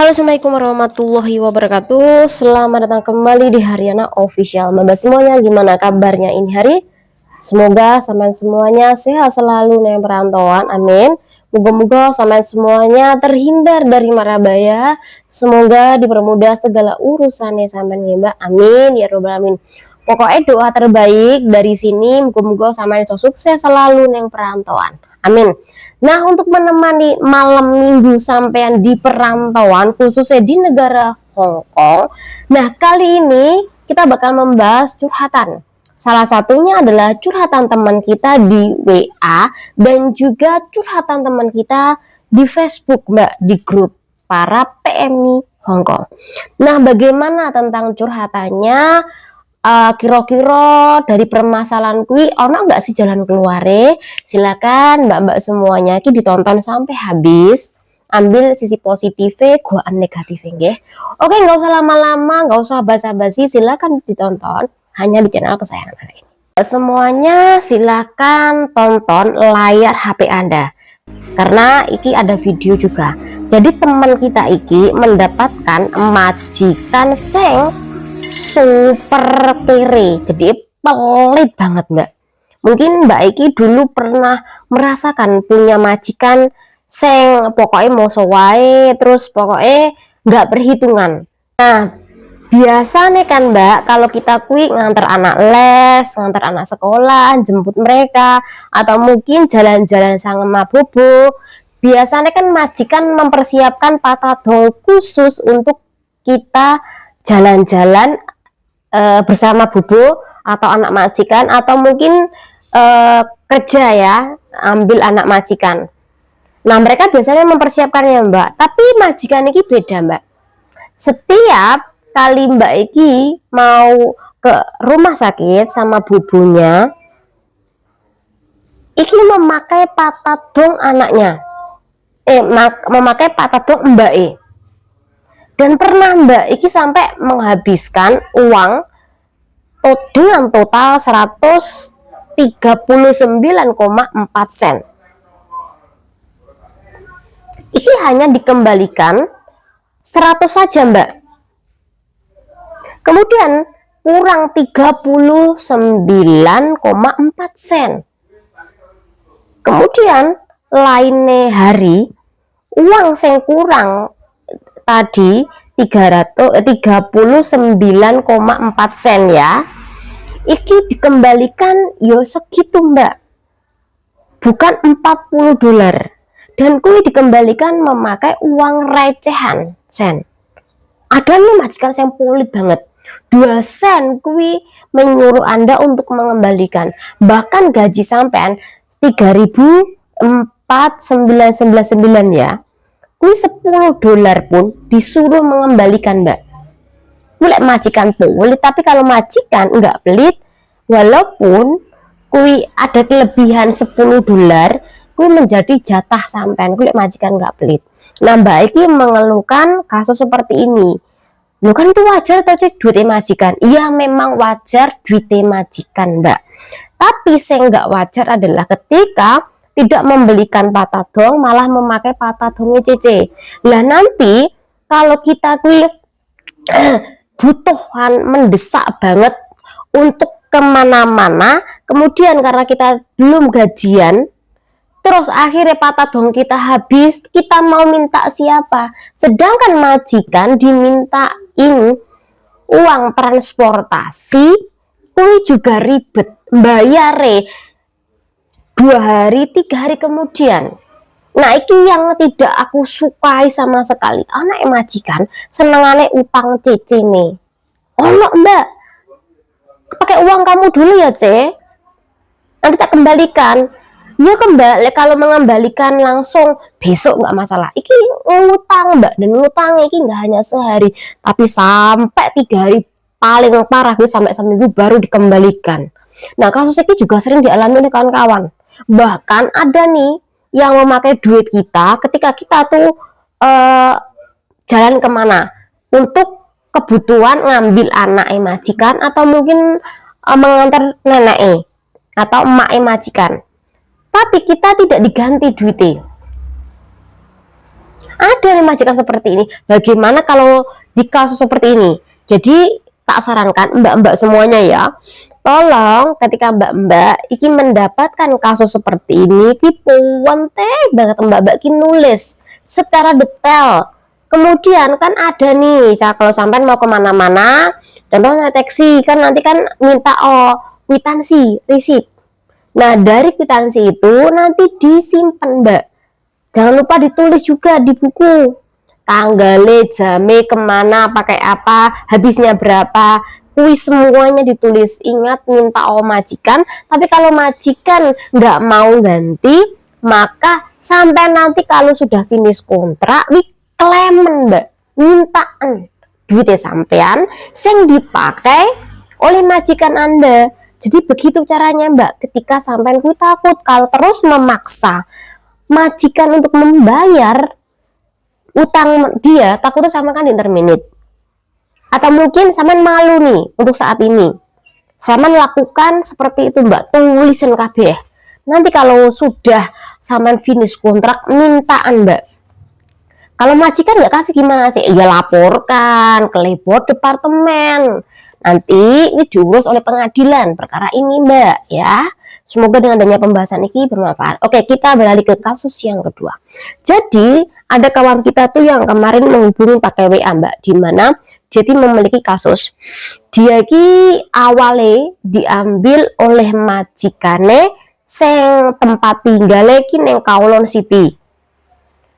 Halo, assalamualaikum warahmatullahi wabarakatuh. Selamat datang kembali di Haryana Official. Mbak semuanya, gimana kabarnya ini hari? Semoga sampean semuanya sehat selalu nih perantauan, amin. Moga-moga sampean semuanya terhindar dari mara bahaya. Semoga dipermudah segala urusannya sampean ya Mbak, amin ya robbal alamin. Pokoknya doa terbaik dari sini, moga-moga sampean sukses selalu nih perantauan, amin. Nah, untuk menemani malam minggu sampean di perantauan, khususnya di negara Hong Kong, nah kali ini kita bakal membahas curhatan. Salah satunya adalah curhatan teman kita di WA dan juga curhatan teman kita di Facebook, Mbak, di grup para PMI Hong Kong. Nah, bagaimana tentang curhatannya? Kira-kira dari permasalahan kui ono nggak sih jalan keluare? Silakan mbak-mbak semuanya ki ditonton sampai habis, ambil sisi positifnya, gua negatifnya nggih. Oke, nggak usah lama-lama, nggak usah basa-basi, silakan ditonton hanya di channel kesayangan hari ini. Semuanya silakan tonton layar HP Anda karena iki ada video juga. Jadi teman kita iki mendapatkan majikan seng super kere, jadi pelit banget mbak. Mungkin mbak Iki dulu pernah merasakan punya majikan seng pokoknya mau sewai, terus pokoknya nggak perhitungan. Nah, biasa nih kan mbak, kalau kita kui ngantar anak les, ngantar anak sekolah, jemput mereka, atau mungkin jalan-jalan sama bobo, biasanya kan majikan mempersiapkan patadol khusus untuk kita jalan-jalan bersama bobo atau anak majikan, atau mungkin kerja ya, ambil anak majikan. Nah, mereka biasanya mempersiapkannya mbak, tapi majikan ini beda mbak. Setiap kali mbak Iki mau ke rumah sakit sama bobonya, Iki memakai patadong anaknya, memakai patadong mbak dan pernah mbak Iki sampai menghabiskan uang dengan total 139,4 sen. Iki hanya dikembalikan 100 saja mbak. Kemudian kurang 39,4 sen. Kemudian lainnya hari uang yang kurang tadi 39,4 sen ya, iki dikembalikan yo segitu mbak, bukan 40 dolar, dan kui dikembalikan memakai uang recehan sen. Ada nih majikan yang pelit banget, 2 sen kui menyuruh anda untuk mengembalikan, bahkan gaji sampean 3.499 ya, kui 10 dolar pun disuruh mengembalikan mbak. Mulai majikan pelit, tapi kalau majikan enggak pelit, walaupun kui ada kelebihan 10 dolar, kui menjadi jatah sampean, kui majikan enggak pelit. Nah mbak Iki mengeluhkan kasus seperti ini. Loh kan itu wajar tapi duitnya majikan. Iya memang wajar duitnya majikan mbak, tapi yang enggak wajar adalah ketika tidak membelikan patadong, malah memakai patadongnya CC. Lah nanti kalau kita kui butuhan mendesak banget untuk kemana-mana, kemudian karena kita belum gajian, terus akhirnya patadong kita habis, kita mau minta siapa? Sedangkan majikan dimintain uang transportasi, kui juga ribet, bayare 2 hari 3 hari kemudian. Nah iki yang tidak aku sukai sama sekali, anak majikan senengane utang CC nih. Ono mbak, pakai uang kamu dulu ya C, nanti tak kembalikan. Ya kembali, kalau mengembalikan langsung besok nggak masalah. Iki ngutang mbak, dan ngutang iki nggak hanya sehari, tapi sampai 3 hari, paling parah gue sampai seminggu baru dikembalikan. Nah kasus ini juga sering dialami oleh kawan-kawan. Bahkan ada nih yang memakai duit kita ketika kita tuh jalan kemana untuk kebutuhan ngambil anak majikan, atau mungkin mengantar nenek atau emak majikan, tapi kita tidak diganti duitnya. ada nih majikan seperti ini. Bagaimana kalau di kasus seperti ini? Jadi tak sarankan mbak-mbak semuanya ya, tolong ketika mbak-mbak iki mendapatkan kasus seperti ini, penting banget mbak-mbak ki nulis secara detail. Kemudian kan ada nih, kalau sampai mau kemana-mana, contoh deteksi kan nanti kan minta kwitansi, receipt. Nah dari kwitansi itu nanti disimpan mbak. Jangan lupa ditulis juga di buku. Tanggalnya, jamnya, kemana, pakai apa, habisnya berapa. Kuis semuanya ditulis. Ingat minta majikan. Tapi kalau majikan nggak mau ganti, maka sampai nanti kalau sudah finish kontrak, klemen mbak, mintaan duitnya sampean yang dipakai oleh majikan Anda. Jadi begitu caranya mbak, ketika sampean kuwi takut kalau terus memaksa majikan untuk membayar utang dia, takutnya sama kan interminate. Atau mungkin sampean malu nih untuk saat ini, sampean lakukan seperti itu mbak, tulisin kabeh. Nanti kalau sudah sampean finish kontrak, mintaan mbak. Kalau majikan nggak kasih gimana sih? Ya laporkan ke labor departemen. Nanti ini diurus oleh pengadilan perkara ini mbak ya. Semoga dengan adanya pembahasan ini bermanfaat. Oke, kita beralih ke kasus yang kedua. Jadi ada kawan kita tuh yang kemarin menghubungi pakai WA mbak, di mana jadi memiliki kasus. Dia ki awalnya diambil oleh majikane sing tempat tinggalnya ki neng Kowloon City.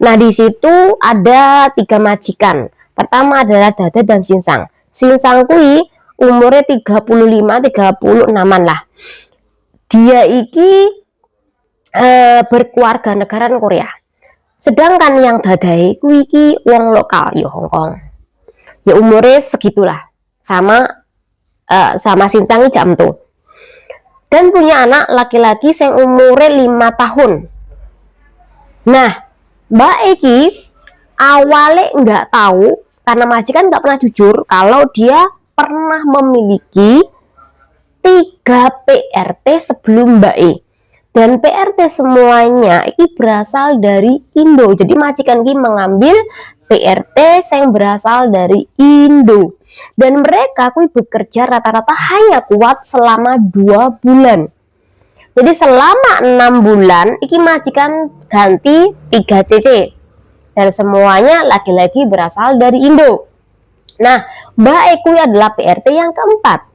Nah di situ ada 3 majikan. Pertama adalah Dada dan Sinsang. Sinsang kui umurnya 35-36an lah. Dia iki berkeluarga negaraan Korea. Sedangkan yang Dadai kui iki wong lokal ya Hong Kong. Ya umurnya segitulah. Sama Sinsang jam tuh. Dan punya anak laki-laki yang umurnya 5 tahun. Nah Mbak Eki awalnya nggak tahu karena majikan nggak pernah jujur kalau dia pernah memiliki 3 PRT sebelum Mbak E. Dan PRT semuanya ini berasal dari Indo. Jadi majikan ini mengambil PRT yang berasal dari Indo. Dan mereka kui bekerja rata-rata hanya kuat selama 2 bulan. Jadi selama 6 bulan iki majikan ganti 3 CC. Dan semuanya laki-laki berasal dari Indo. Nah, Mbak Eki adalah PRT yang keempat.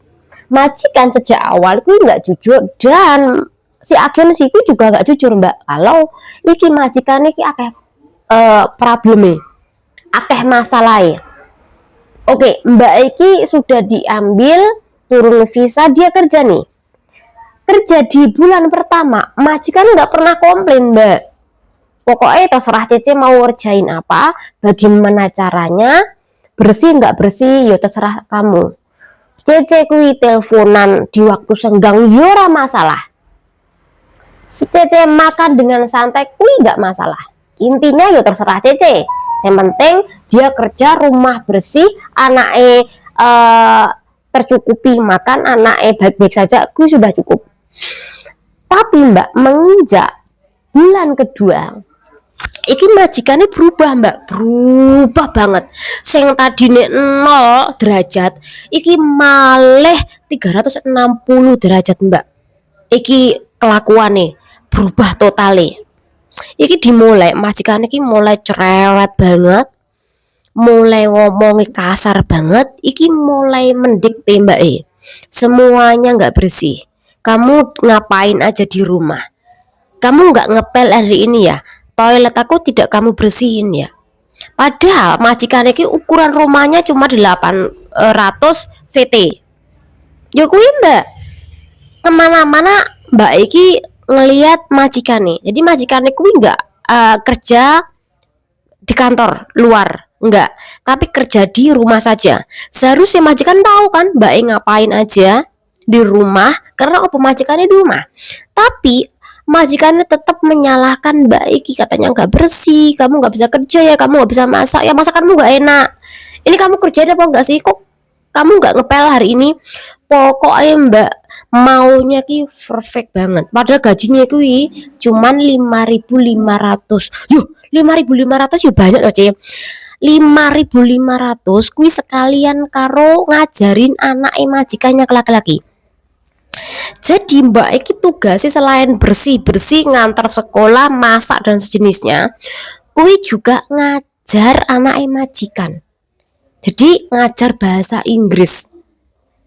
Majikan sejak awal itu nggak jujur, dan si agensi itu juga nggak jujur mbak kalau iki majikan iki akeh problemnya, akeh masalahnya. Oke, Mbak Eki sudah diambil turun visa, dia kerja nih. Kerja di bulan pertama, majikan nggak pernah komplain mbak. Pokoknya terserah Cece mau ngerjain apa, bagaimana caranya, bersih nggak bersih, ya terserah kamu. Cece kui teleponan di waktu senggang yora masalah. Cece makan dengan santai kui nggak masalah. Intinya ya terserah Cece. Yang penting dia kerja, rumah bersih, anaknya tercukupi makan, anaknya baik-baik saja, kui sudah cukup. Tapi mbak menginjak bulan kedua, iki majikannya berubah mbak, berubah banget. Sing tadine 0 derajat iki malih 360 derajat mbak. Iki kelakuannya berubah totale. Iki dimulai majikan iki mulai cerewet banget, mulai ngomongnya kasar banget, iki mulai mendikte mbak semuanya nggak bersih. Kamu ngapain aja di rumah? Kamu nggak ngepel hari ini ya? Toilet aku tidak kamu bersihin ya. Padahal majikan iki ukuran rumahnya cuma 800 VT. Ya kuwi mbak, kemana-mana mbak iki ngelihat majikan nih. Jadi majikan kuwi nggak kerja di kantor luar, enggak, tapi kerja di rumah saja. Seharusnya majikan tahu kan mbak ngapain aja di rumah, karena majikannya di rumah. Tapi majikannya tetap menyalahkan Mbak Eki, katanya nggak bersih, kamu nggak bisa kerja ya, kamu nggak bisa masak ya, masakanmu nggak enak, ini kamu kerja apa enggak sih, kok kamu nggak ngepel hari ini. Pokoknya Mbak maunya ki perfect banget, padahal gajinya ki cuman 5.500. Yuh, 5.500 yo banyak loh Ci. 5.500 kuwi sekalian karo ngajarin anak majikannya laki-laki. Jadi mbak iki tugasnya selain bersih-bersih, ngantar sekolah, masak dan sejenisnya, kuwi juga ngajar anak majikan. Jadi ngajar bahasa Inggris.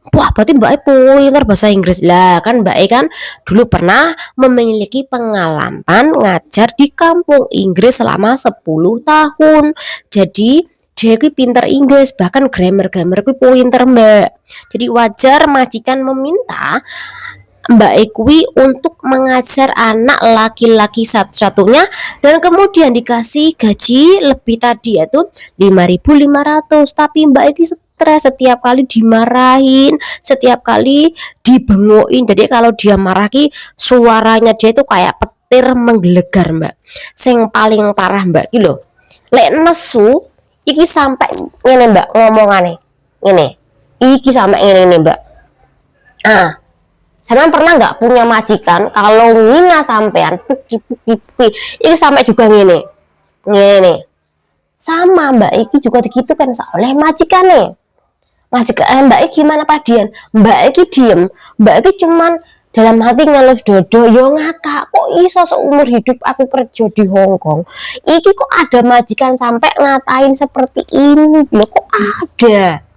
Wah, berarti Mbak pinter bahasa Inggris lah kan. Mbak kan dulu pernah memiliki pengalaman ngajar di kampung Inggris selama 10 tahun. Jadi dia itu pinter Inggris, bahkan grammar-grammar itu pinter Mbak. Jadi wajar majikan meminta Mbak Ekwi untuk mengajar anak laki-laki satu-satunya dan kemudian dikasih gaji lebih tadi yaitu 5.500. Tapi Mbak Ekwi stres setiap kali dimarahin, setiap kali dibengokin. Jadi kalau dia marahi suaranya dia itu kayak petir menggelegar Mbak. Sing paling parah Mbak iki lho. Lek nesu iki sampai ngene Mbak ngomongane. Ngene. Iki sampai ngene Mbak. Sampean pernah nggak punya majikan kalau ngina sampean puki ini sampai juga ngene sama Mbak Iki juga begitu kan oleh majikan nih Mbak Iki gimana padian Mbak Iki diem Mbak Iki cuman dalam hati ngelus dodo yo ngakak kok iso seumur hidup aku kerja di Hongkong iki kok ada majikan sampai ngatain seperti ini loh kok ada.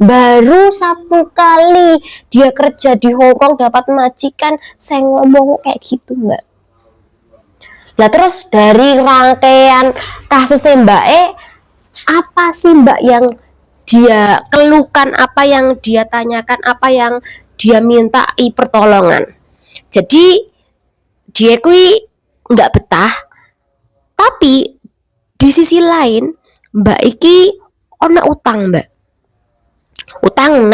Baru 1 kali dia kerja di Hongkong dapat majikan saya ngomong kayak gitu Mbak. Nah terus dari rangkaian kasusnya Mbak apa sih Mbak yang dia keluhkan, apa yang dia tanyakan, apa yang dia minta pertolongan. Jadi dia kui nggak betah, tapi di sisi lain Mbak Iki ono utang Mbak. Utang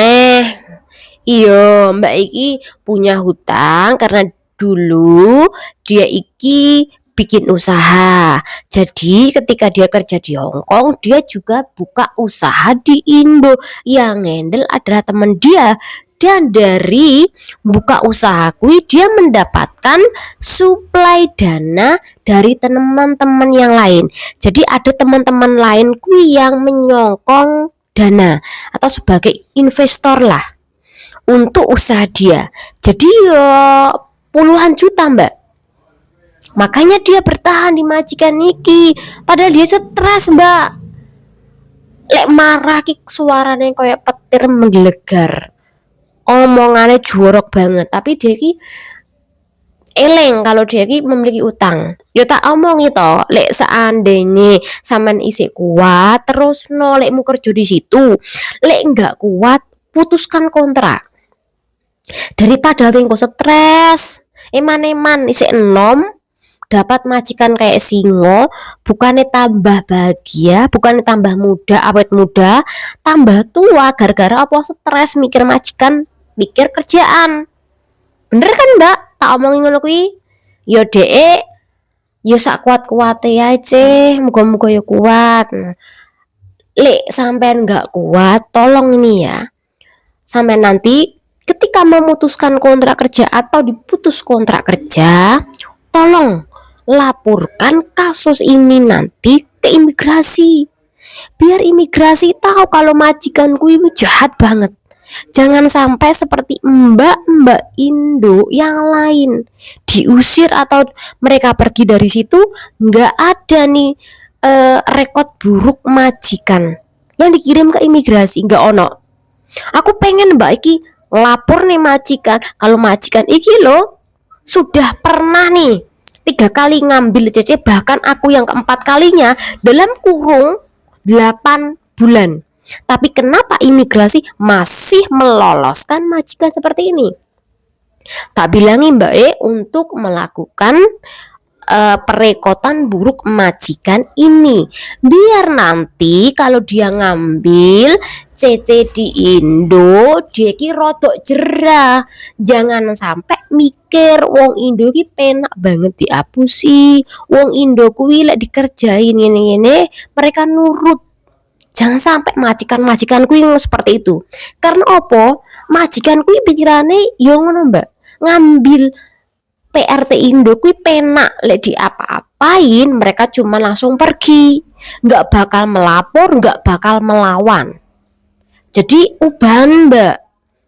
iyo Mbak Iki punya hutang karena dulu dia Iki bikin usaha. Jadi ketika dia kerja di Hongkong dia juga buka usaha di Indo. Yang handle adalah teman dia. Dan dari buka usaha kui dia mendapatkan suplai dana dari teman-teman yang lain. Jadi ada teman-teman lain kui yang menyokong dana atau sebagai investor lah untuk usaha dia. Jadi puluhan juta Mbak. Makanya dia bertahan di majikan niki. Padahal dia stres Mbak. Lek marah ki suaranya kayak petir menggelegar. Omongannya jorok banget. Tapi dia ki eleng kalau dia ki memiliki utang. Yo tak omongi to, lek seandainya sampean isik kuat terus lek mu kerja di situ. Lek enggak kuat, putuskan kontrak. Daripada wingko stres, eman-eman isik enom dapat majikan kayak singo, bukannya tambah bahagia, bukannya tambah muda, awet muda, tambah tua gara-gara apa stres mikir majikan, mikir kerjaan. Bener kan Mbak? Tak omongin ngono kuwi. Yo yo sak kuat-kuate ya Ce, muga-muga yo kuat. Lek sampean enggak kuat, tolong ini ya. Sampai nanti ketika memutuskan kontrak kerja atau diputus kontrak kerja, tolong laporkan kasus ini nanti ke imigrasi. Biar imigrasi tahu kalau majikanku itu jahat banget. Jangan sampai seperti mbak-mbak Indo yang lain diusir atau mereka pergi dari situ nggak ada nih rekod buruk majikan yang dikirim ke imigrasi nggak ono. Aku pengen Mbak Iki lapor nih majikan kalau majikan iki lo sudah pernah nih 3 kali ngambil CC, bahkan aku yang keempat kalinya dalam kurung 8 bulan. Tapi kenapa imigrasi masih meloloskan majikan seperti ini? Tak bilangi Mbak untuk melakukan perekotan buruk majikan ini. Biar nanti kalau dia ngambil CC di Indo, dia ki rodok jerah. Jangan sampai mikir wong Indo ki penak banget diapusi. Wong Indo kuwi lek dikerjain ngene-ngene mereka nurut. Jangan sampai majikan kuwi seperti itu. Karena opo? Majikan kuwi pikirane yo ngono Mbak. Ngambil PRT Indo kuwi penak lek di apa-apain mereka cuma langsung pergi, nggak bakal melapor, nggak bakal melawan. Jadi ubahan mbak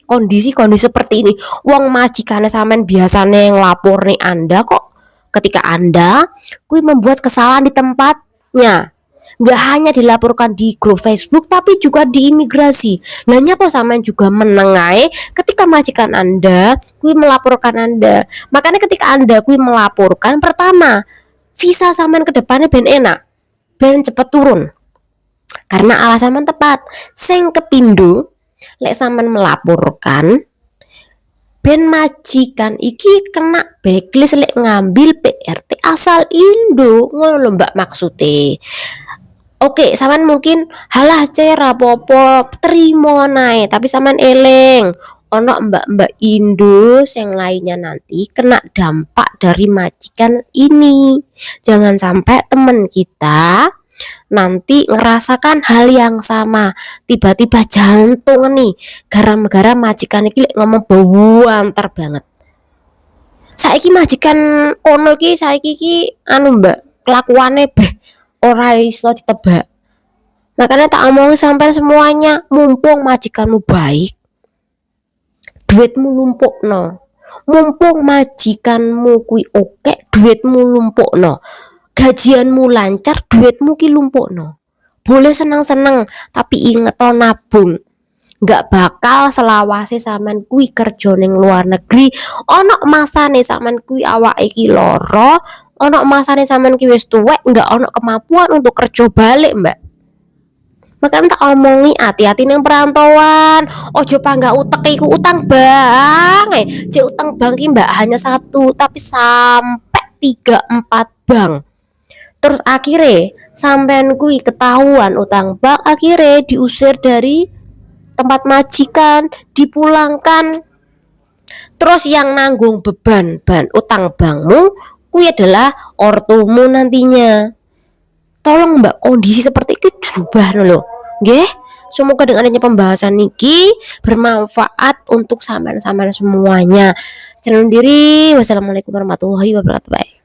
kondisi-kondisi seperti ini. Wong majikane sampean biasane nglapor nih Anda kok ketika Anda kuwi membuat kesalahan di tempatnya. Nggak hanya dilaporkan di grup Facebook tapi juga di imigrasi. Lah nyapa sampean juga menengai ketika majikan Anda kuwi melaporkan Anda. Makanya ketika Anda kuwi melaporkan pertama visa sampean ke depannya ben enak, ben cepet turun. Karena alasan sampean tepat. Sing kepindo lek sampean melaporkan ben majikan iki kena backlist lek ngambil PRT asal Indo ngono lho mbak maksude. Oke, sampean mungkin halah cera popo terima nae, tapi sampean eling ono mbak-mbak Indo yang lainnya nanti kena dampak dari majikan ini. Jangan sampai temen kita nanti ngerasakan hal yang sama, tiba-tiba jantung nih gara-gara majikan iki ngomong banter banget. Saiki majikan ono iki saiki iki anu mbak kelakuane beh ora iso ditebak. Makanya tak omong sampai semuanya, mumpung majikanmu baik, duitmu lumpukno. Mumpung majikanmu kui oke, duitmu lumpukno. Gajianmu lancar, duitmu ki lumpukno. Boleh senang-senang, tapi inget to nabung. Gak bakal selawase sampean kui kerja ning luar negeri. Ono masane sampean kui awake iki loro, ono masane sampean ki wis tuwek, nggak ono kemampuan untuk kerja balik mbak. Makanya tak omongi hati-hati ning perantauan. Ojo panggah utek iku utang bang. Cek utang bang ki mbak hanya satu tapi sampai 3-4 bank. Terus akhirnya sampean kui ketahuan utang bank, akhirnya diusir dari tempat majikan, dipulangkan. Terus yang nanggung beban utang bankmu kui adalah ortumu nantinya. Tolong mbak kondisi seperti itu berubah loh. Nggih. Semoga dengan adanya pembahasan niki bermanfaat untuk sampean-sampean semuanya. Jangan diri. Wassalamualaikum warahmatullahi wabarakatuh.